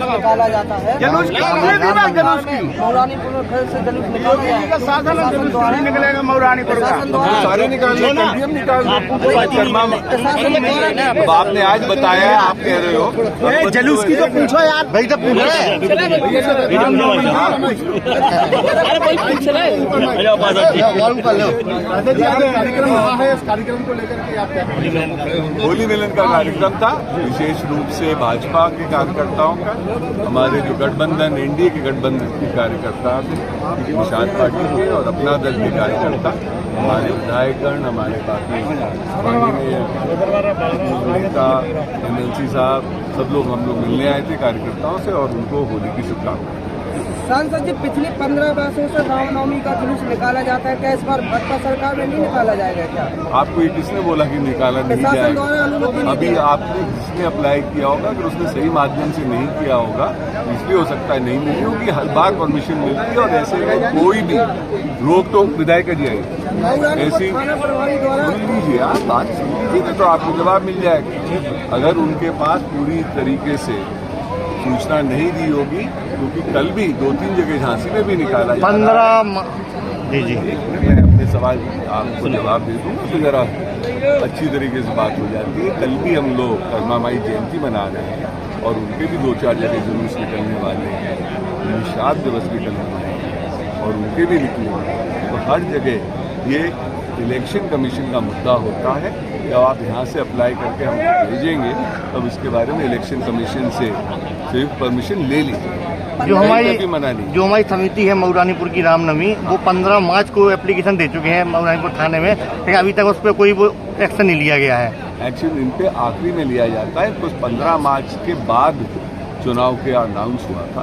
निकाला जाता है जलूस मौरानीपुर में फिर से जलूस निकलेगा मौरानीपुर का सारे निकालने अब आपने आज बताया, आप कह रहे हो जलूस की तो पूछो यार भाई, तो पूछ रहे कार्यक्रम को लेकर के आप क्या? होली मिलन का कार्यक्रम था, विशेष रूप से भाजपा के कार्यकर्ताओं का, हमारे जो गठबंधन एनडीए के गठबंधन के कार्यकर्ता थे, निषाद पार्टी के और अपना दल के कार्यकर्ता, हमारे विधायकगण, हमारे बाकी नेता एमएलसी साहब, सब लोग हम लोग मिलने आए थे कार्यकर्ताओं से और उनको होली की शुभकामनाएं। सांसद जी, पिछले 15 वर्षों से रामनवमी का जुलूस निकाला जाता है, क्या इस बार भाजपा सरकार में नहीं निकाला जाएगा क्या? आपको ये किसने बोला कि निकाला नहीं जाएगा? अभी आपने जिसने अप्लाई किया होगा, अगर उसने सही माध्यम से नहीं किया होगा, इसलिए हो सकता है नहीं मिली होगी। हर बार परमिशन मिलती है और ऐसे में कोई भी रोक टोक विधायक जी आएगी ऐसी सुन लीजिए, आप बात सुन लीजिए तो आपको जवाब मिल जाएगा। अगर उनके पास पूरी तरीके से सूचना नहीं दी होगी, क्योंकि कल भी 2-3 जगह झांसी में भी निकाला 15 जी मैं अपने सवाल आपको जवाब दे दूँगा तो जरा अच्छी तरीके से बात हो जाती है। कल भी हम लोग कर्मा माई जयंती मना रहे हैं और उनके भी 2-4 जगह जुलूस निकलने वाले हैं, निषाद दिवस भी निकलने वाले हैं और उनके भी निकले हैं। तो हर जगह ये इलेक्शन कमीशन का मुद्दा होता है। जब आप यहाँ से अप्लाई करके हम भेजेंगे तब इसके बारे में इलेक्शन कमीशन से सिर्फ परमिशन ले लीजिए। जो हमारी समिति है मौरानीपुर की रामनवमी, वो 15 मार्च को एप्लीकेशन दे चुके हैं मौरानीपुर थाने में, लेकिन अभी तक उस पर कोई वो एक्शन नहीं लिया गया है। एक्शन इन पे आखिरी में लिया जाता है, कुछ 15 मार्च के बाद चुनाव के अनाउंस हुआ था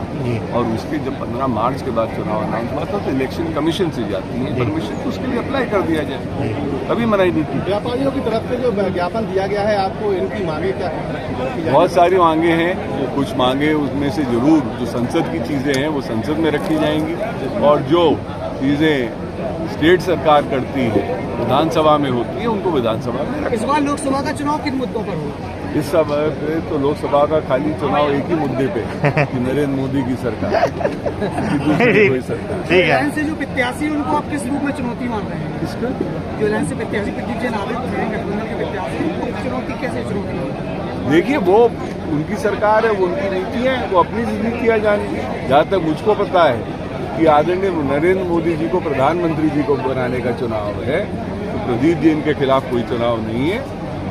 और उसके जब 15 मार्च के बाद चुनाव अनाउंस हुआ था तो इलेक्शन कमीशन से जाती है परमिशन, तो उसके लिए अप्लाई कर दिया जाए। कभी मनाई नहीं थी। व्यापारियों की तरफ से जो ज्ञापन दिया गया है आपको, इनकी मांगे क्या? बहुत सारी मांगे हैं, कुछ मांगे उसमें से जरूर जो संसद की चीज़ें हैं वो संसद में रखी जाएंगी और जो चीज़ें स्टेट सरकार करती है विधानसभा में होती है उनको विधानसभा में। इस बार लोकसभा का चुनाव किन मुद्दों पर होगा? इस समय पे तो लोकसभा का खाली चुनाव एक ही मुद्दे पे कि नरेंद्र मोदी की सरकार, कोई सरकार। लाइन से जो प्रत्याशी उनको आप किस रूप में चुनौती मान रहे हैं? किसको? जो लाइन से प्रत्याशी गठबंधन के प्रत्याशी चुनौती कैसे चुनौती? देखिए, वो उनकी सरकार है, वो उनकी नीति है, वो अपनी नीतियाँ जानेंगे। जहाँ तक मुझको पता है कि आदरणीय नरेंद्र मोदी जी को प्रधानमंत्री जी को बनाने का चुनाव है, तो प्रदीप जैन के खिलाफ कोई चुनाव नहीं है,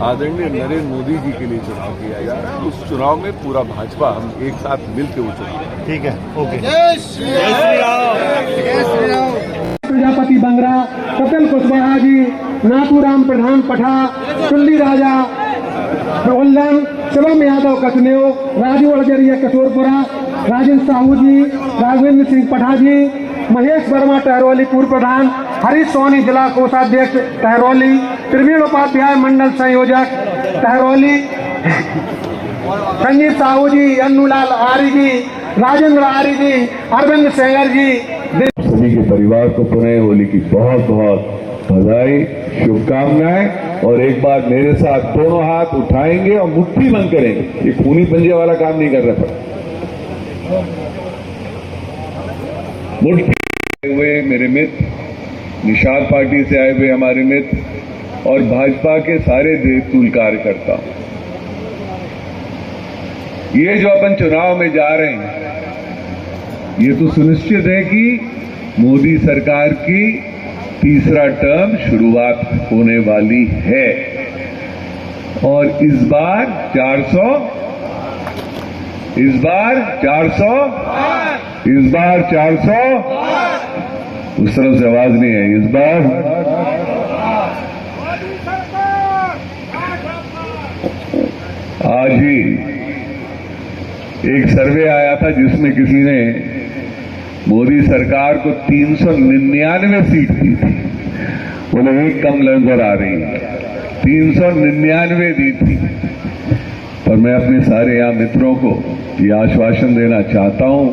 आदरणीय नरेंद्र मोदी जी के लिए चुनाव किया जा रहा है। उस चुनाव में पूरा भाजपा हम एक साथ मिलकर वो चुनाव। ठीक है, ओके। जय श्री राम। प्रजापति बंगरा, कपिल कुशवाहा जी, नाथूराम प्रधान पठा, टुल्ली राजा प्रबंधन, शिवम यादव कचनेव, राजू अड़जरिया किशोरपुरा, राजेंद्र साहू जी, राघवेंद्र सिंह पठा जी, महेश वर्मा टहरौली पूर्व प्रधान, हरीश सोनी जिला कोषाध्यक्ष टहरौली, प्रवीण उपाध्याय मंडल संयोजक टहरौली, संजीव साहू जी, अन्नूलाल आर्य जी, राजेंद्र आर्य जी, अरविंद सेंगर जी। सभी के परिवार को पुनः होली की बहुत बहुत बधाई, शुभकामनाएं। और एक बार मेरे साथ दोनों हाथ उठाएंगे और मुट्ठी बंद करेंगे। ये खूनी पंजे वाला काम नहीं कर रहा था। मुट्ठी हुए मेरे मित्र, निषाद पार्टी से आए हुए हमारे मित्र और भाजपा के सारे देवतुल कार्यकर्ता, ये जो अपन चुनाव में जा रहे हैं, ये तो सुनिश्चित है कि मोदी सरकार की तीसरा टर्म शुरुआत होने वाली है और इस बार 400, उस तरफ से आवाज नहीं है। इस बार आज ही एक सर्वे आया था जिसमें किसी ने मोदी सरकार को 399 सीट दी थी, बोले एक कम नजर आ रही है, 399 दी थी। पर मैं अपने सारे यहाँ मित्रों को ये आश्वासन देना चाहता हूं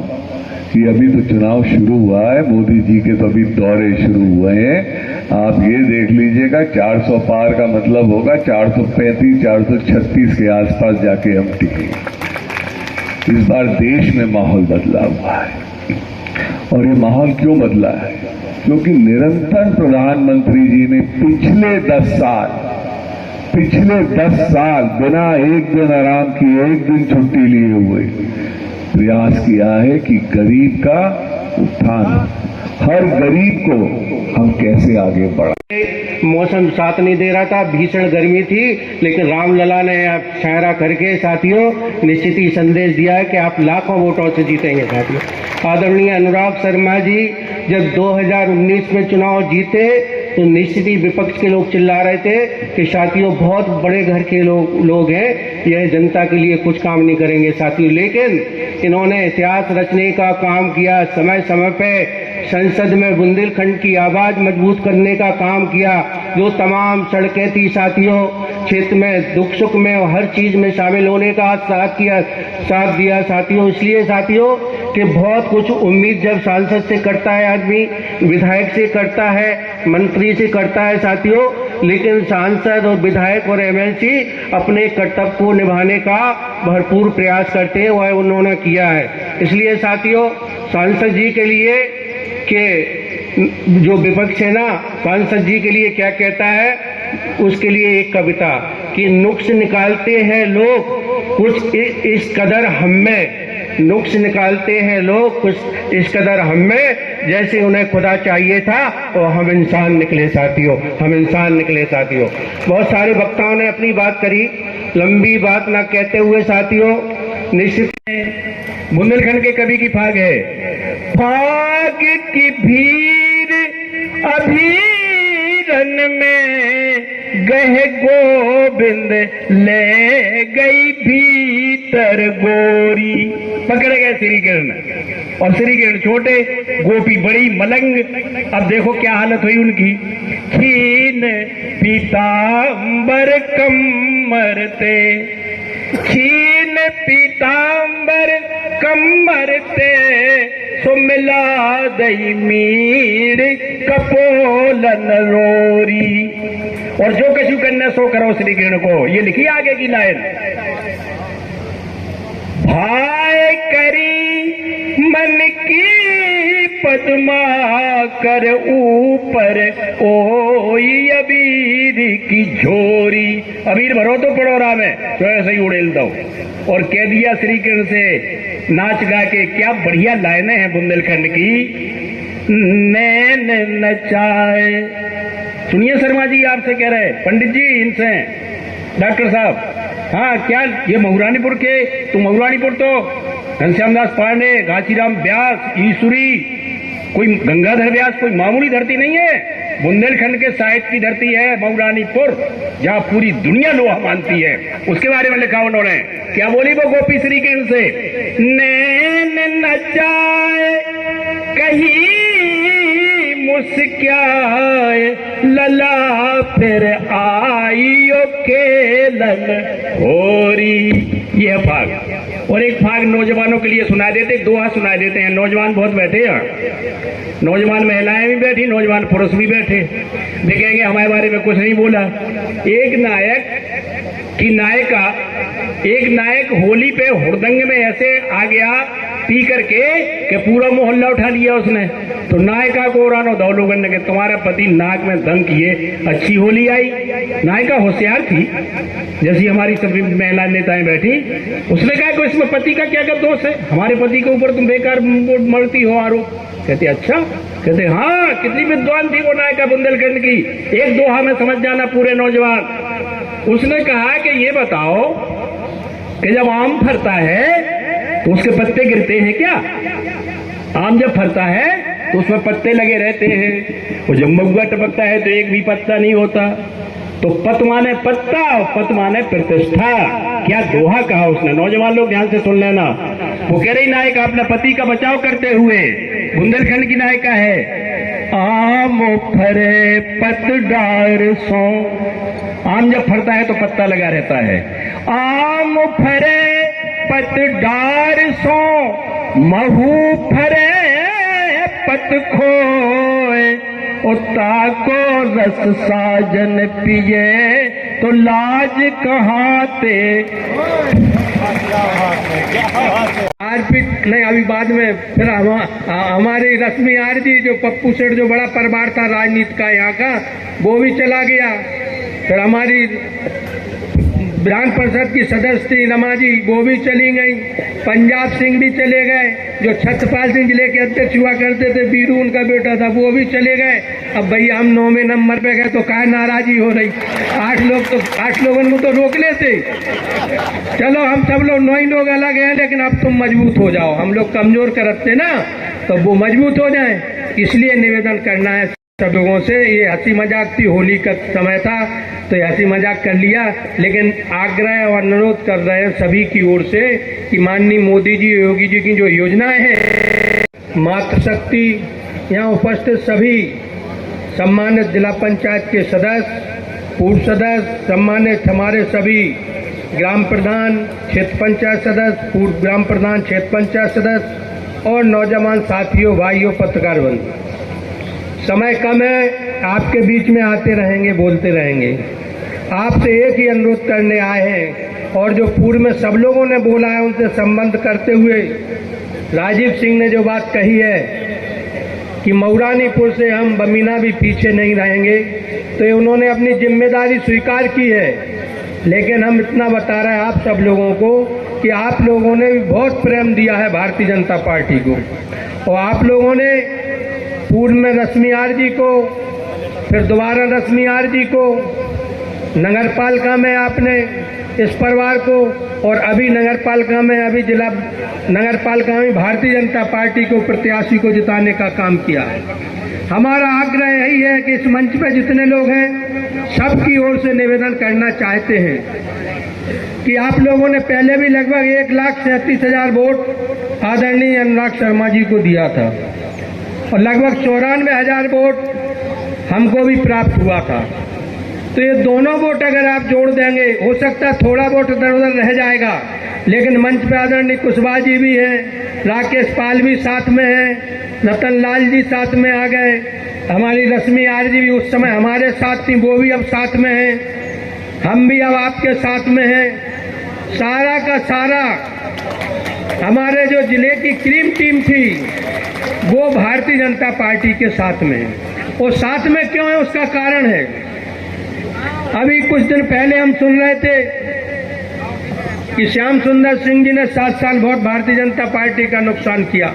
कि अभी तो चुनाव शुरू हुआ है, मोदी जी के तो अभी दौरे शुरू हुए हैं, आप ये देख लीजिएगा 400 पार का मतलब होगा 435, 436 के आसपास जाके हम टिकेंगे। इस बार देश में माहौल बदला हुआ है। और ये माहौल क्यों बदला है? क्योंकि निरंतर प्रधानमंत्री जी ने पिछले 10 साल बिना एक दिन आराम किए, एक दिन छुट्टी लिए हुए प्रयास किया है कि गरीब का उत्थान, हर गरीब को हम कैसे आगे बढ़ाएं। मौसम साथ नहीं दे रहा था, भीषण गर्मी थी, लेकिन रामलला ने शायरा करके साथियों निश्चित ही संदेश दिया है कि आप लाखों वोटों से जीतेंगे। साथियों, आदरणीय अनुराग शर्मा जी जब 2019 में चुनाव जीते तो निश्चित ही विपक्ष के लोग चिल्ला रहे थे कि साथियों बहुत बड़े घर के लोग हैं, यह जनता के लिए कुछ काम नहीं करेंगे। साथियों, लेकिन इन्होंने इतिहास रचने का काम किया, समय समय पे संसद में बुंदेलखंड की आवाज मजबूत करने का काम किया। जो तमाम सड़कें थी साथियों, क्षेत्र में दुख सुख में और हर चीज में शामिल होने का साथ दिया साथियों। इसलिए साथियों कि बहुत कुछ उम्मीद जब सांसद से करता है आदमी, विधायक से करता है, मंत्री से करता है साथियों, लेकिन सांसद और विधायक और एमएलसी अपने कर्तव्य को निभाने का भरपूर प्रयास करते हैं, वह उन्होंने किया है। इसलिए साथियों सांसद जी के लिए कि जो विपक्ष है ना, सांसद जी के लिए क्या कहता है, उसके लिए एक कविता कि नुक्स निकालते हैं लोग कुछ इस कदर हम में, नुक्स निकालते हैं लोग कुछ इस कदर हम में, जैसे उन्हें खुदा चाहिए था और हम इंसान निकले साथियों, हम इंसान निकले साथियों। बहुत सारे वक्ताओं ने अपनी बात करी, लंबी बात ना कहते हुए साथियों निश्चित बुंदेलखंड के कवि की फाग है, फाग की भीड़ अभी रन में गए गोविंद ले गई भीतर गोरी। पकड़े गए श्री किरण और श्री किरण छोटे, गोपी बड़ी मलंग। अब देखो क्या हालत हुई उनकी, छीन पीतांबर कमर ते, छीन पीतांबर कमर ते, सो मिला दई मीर कपोलन रोरी। और जो कछु करना सो करो श्री किरण को। ये लिखी आगे की लाइन, भाई करी मन की पद्मा कर ऊपर ओई अबीर की झोरी। अबीर भरो तो पड़ोरा में तो ऐसे ही उड़ेल दो। और कह दिया श्री किरण से नाच गा के, क्या बढ़िया लाइनें हैं बुंदेलखंड की, नैन नचाए। सुनिए शर्मा जी आपसे कह रहे, पंडित जी इनसे, डॉक्टर साहब, हाँ क्या ये महुरानीपुर के, तो महुरानीपुर तो घनश्यामदास पांडे, घासीराम व्यास, ईश्वरी, कोई गंगाधर व्यास कोई मामूली धरती नहीं है। बुंदेलखंड के साहित्य की धरती है महुरानीपुर, जहाँ पूरी दुनिया लोहा मानती है। उसके बारे में लिखा उन्होंने, क्या बोली वो गोपी श्री किरण से, नैन नचाए कहीं मुस्काए लला फिर आइयो केलन होरी। यह भाग। और एक भाग नौजवानों के लिए सुना देते, दोहा सुना देते हैं। नौजवान बहुत बैठे हैं, नौजवान महिलाएं भी बैठी, नौजवान पुरुष भी बैठे, देखेंगे हमारे बारे में कुछ नहीं बोला। एक नायक होली पे हुड़दंग में ऐसे आ गया पी करके कि पूरा मोहल्ला उठा लिया उसने। तो नायिका को रानो दो लोगों ने, तुम्हारा पति नाक में दम किए, अच्छी होली आई। नायिका होशियार थी, जैसी हमारी सभी महिला नेताएं बैठी। उसने कहा कि इसमें पति का क्या दोष है, हमारे पति के ऊपर तुम बेकार मरती हो आरोप। कहते अच्छा, कहते हाँ, कितनी विद्वान थी वो नायिका बुंदेलखंड की। एक दोहा में समझ जाना पूरे नौजवान। उसने कहा कि ये बताओ कि जब आम फरता है तो उसके पत्ते गिरते हैं क्या? आम जब फरता है तो उसमें पत्ते लगे रहते हैं, और जब महुआ टपकता है तो एक भी पत्ता नहीं होता। तो पत माने पत्ता और पत माने प्रतिष्ठा। क्या दोहा कहा उसने, नौजवान लोग ध्यान से सुन लेना। वो कह रही नायिका अपने पति का बचाव करते हुए, बुंदेलखंड की नायिका है, आम फरे पत डार सो। आम जब फरता है तो पत्ता लगा रहता है। आम फरे पत डार सो, महू फरे पत खोए, उता को रस साजन पिए तो लाज कहाँ ते। नहीं, अभी बाद में फिर हमारी रश्मि आरजी जो पप्पू सेठ जो बड़ा परमार था राजनीति का यहाँ का, वो भी चला गया। फिर हमारी विधान परिषद की सदस्य थी रमा जी, वो भी चली गई। पंजाब सिंह भी चले गए, जो छत्रपाल सिंह जिले के अध्यक्ष हुआ करते थे, बीरू उनका बेटा था, वो भी चले गए। अब भैया हम 9वें नंबर पे गए तो क्या नाराजी हो रही। 8 लोगों को तो रोक लेते। चलो हम सब लोग 9 लोग अलग हैं, लेकिन अब तुम मजबूत हो जाओ। हम लोग कमजोर करते ना तो वो मजबूत हो जाए, इसलिए निवेदन करना है सब लोगों से। ये हंसी मजाक थी, होली का समय था तो ये हंसी मजाक कर लिया, लेकिन आग्रह और अनुरोध कर रहे हैं सभी की ओर से कि माननीय मोदी जी, योगी जी की जो योजनाएं हैं, मातृशक्ति, यहाँ उपस्थित सभी सम्मानित जिला पंचायत के सदस्य, पूर्व सदस्य, सम्मानित हमारे सभी ग्राम प्रधान, क्षेत्र पंचायत सदस्य, पूर्व ग्राम प्रधान, क्षेत्र पंचायत सदस्य और नौजवान साथियों, भाइयों, पत्रकार बंधु, समय कम है, आपके बीच में आते रहेंगे, बोलते रहेंगे। आपसे एक ही अनुरोध करने आए हैं, और जो पूर्व में सब लोगों ने बोला है उनसे संबंध करते हुए राजीव सिंह ने जो बात कही है कि मऊरानीपुर से हम बमीना भी पीछे नहीं रहेंगे, तो ये उन्होंने अपनी जिम्मेदारी स्वीकार की है। लेकिन हम इतना बता रहे हैं आप सब लोगों को कि आप लोगों ने भी बहुत प्रेम दिया है भारतीय जनता पार्टी को, और आप लोगों ने पूर्व में रश्मि आरजी को, फिर दोबारा रश्मि आरजी को, नगर पालिका में आपने इस परिवार को, और अभी नगर पालिका में, अभी जिला नगर पालिका में भारतीय जनता पार्टी को प्रत्याशी को जिताने का काम किया है। हमारा आग्रह यही है कि इस मंच पे जितने लोग हैं सबकी ओर से निवेदन करना चाहते हैं कि आप लोगों ने पहले भी लगभग 1,37,000 वोट आदरणीय अनुराग शर्मा जी को दिया था, और लगभग 94,000 वोट हमको भी प्राप्त हुआ था। तो ये दोनों वोट अगर आप जोड़ देंगे, हो सकता है थोड़ा वोट इधर उधर रह जाएगा, लेकिन मंच पे आदरणीय कुशवाहा जी भी हैं, राकेश पाल भी साथ में हैं, रतन लाल जी साथ में आ गए, हमारी रश्मि आरजी भी उस समय हमारे साथ थी, वो भी अब साथ में हैं, हम भी अब आपके साथ में हैं। सारा का सारा हमारे जो जिले की क्रीम टीम थी वो भारतीय जनता पार्टी के साथ में है। और साथ में क्यों है उसका कारण है, अभी कुछ दिन पहले हम सुन रहे थे कि श्याम सुंदर सिंह जी ने 7 साल बहुत भारतीय जनता पार्टी का नुकसान किया।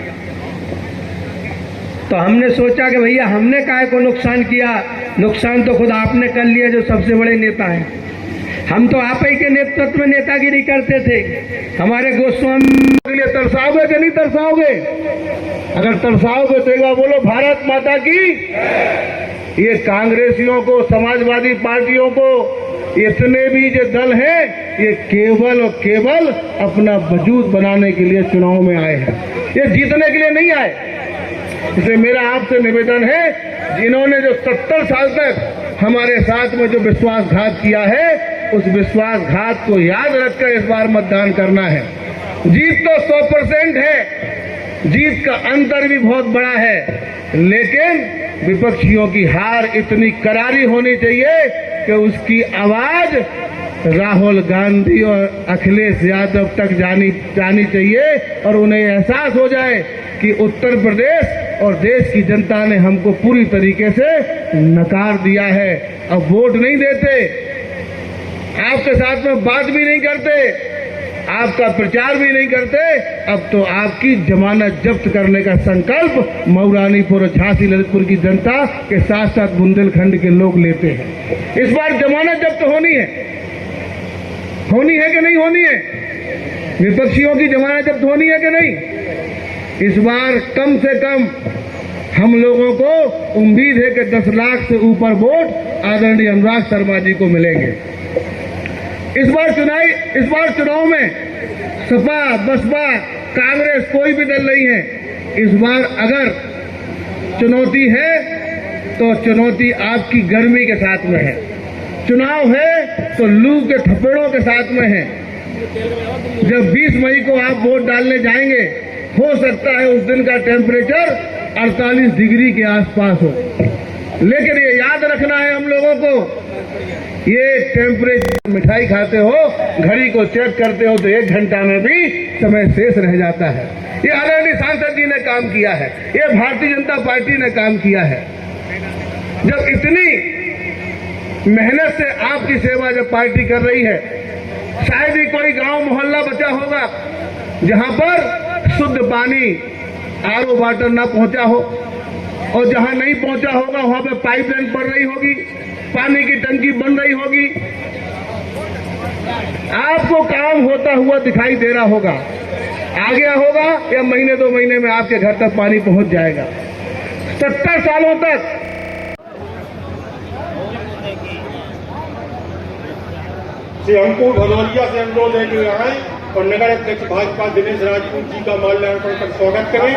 तो हमने सोचा कि भैया हमने काहे को नुकसान किया, नुकसान तो खुद आपने कर लिया जो सबसे बड़े नेता हैं। हम तो आप ही के नेतृत्व में नेतागिरी करते थे। हमारे गोस्वामी के लिए तरसाओगे कि नहीं तरसाओगे? अगर तरसाओगे तो एक बार बोलो भारत माता की। ये कांग्रेसियों को, समाजवादी पार्टियों को, इतने भी जो दल हैं, ये केवल और केवल अपना वजूद बनाने के लिए चुनाव में आए हैं, ये जीतने के लिए नहीं आए। इसलिए मेरा आपसे निवेदन है, जिन्होंने जो 70 साल तक हमारे साथ में जो विश्वासघात किया है, उस विश्वासघात को याद रखकर इस बार मतदान करना है। जीत तो 100% है, जीत का अंतर भी बहुत बड़ा है, लेकिन विपक्षियों की हार इतनी करारी होनी चाहिए कि उसकी आवाज राहुल गांधी और अखिलेश यादव तक जानी चाहिए, और उन्हें एहसास हो जाए कि उत्तर प्रदेश और देश की जनता ने हमको पूरी तरीके से नकार दिया है। अब वोट नहीं देते, आपके साथ में बात भी नहीं करते, आपका प्रचार भी नहीं करते, अब तो आपकी जमानत जब्त करने का संकल्प मऊरानीपुर और झांसी ललितपुर की जनता के साथ साथ बुंदेलखंड के लोग लेते हैं। इस बार जमानत जब्त होनी है कि नहीं होनी है? विपक्षियों की जमानत जब्त होनी है कि नहीं? इस बार कम से कम हम लोगों को उम्मीद है कि 10 लाख से ऊपर वोट आदरणीय अनुराग शर्मा जी को मिलेंगे। इस बार चुनाव में सपा, बसपा, कांग्रेस कोई भी दल नहीं है। इस बार अगर चुनौती है तो चुनौती आपकी गर्मी के साथ में है, चुनाव है तो लू के थपेड़ों के साथ में है। जब 20 मई को आप वोट डालने जाएंगे, हो सकता है उस दिन का टेम्परेचर 48 डिग्री के आसपास हो, लेकिन ये याद रखना है हम लोगों को, ये टेम्परेचर मिठाई खाते हो, घड़ी को चेक करते हो तो 1 घंटा में भी समय शेष रह जाता है। ये आदरणीय सांसद जी ने काम किया है, ये भारतीय जनता पार्टी ने काम किया है। जब इतनी मेहनत से आपकी सेवा जब पार्टी कर रही है, शायद ही कोई गांव मोहल्ला बचा होगा जहां पर शुद्ध पानी आरओ वाटर ना पहुंचा हो, और जहां नहीं पहुंचा होगा वहां पे पाइपलाइन पड़ रही होगी, पानी की टंकी बन रही होगी। आपको काम होता हुआ दिखाई दे रहा होगा, आ गया होगा या महीने 2 महीने में आपके घर तक पानी पहुंच जाएगा। 70 सालों तक श्री हमको भदौरिया से अनुरोध है कि आए और नगर अध्यक्ष भाजपा दिनेश राजपूत जी का माल्यार्पण कर स्वागत करें।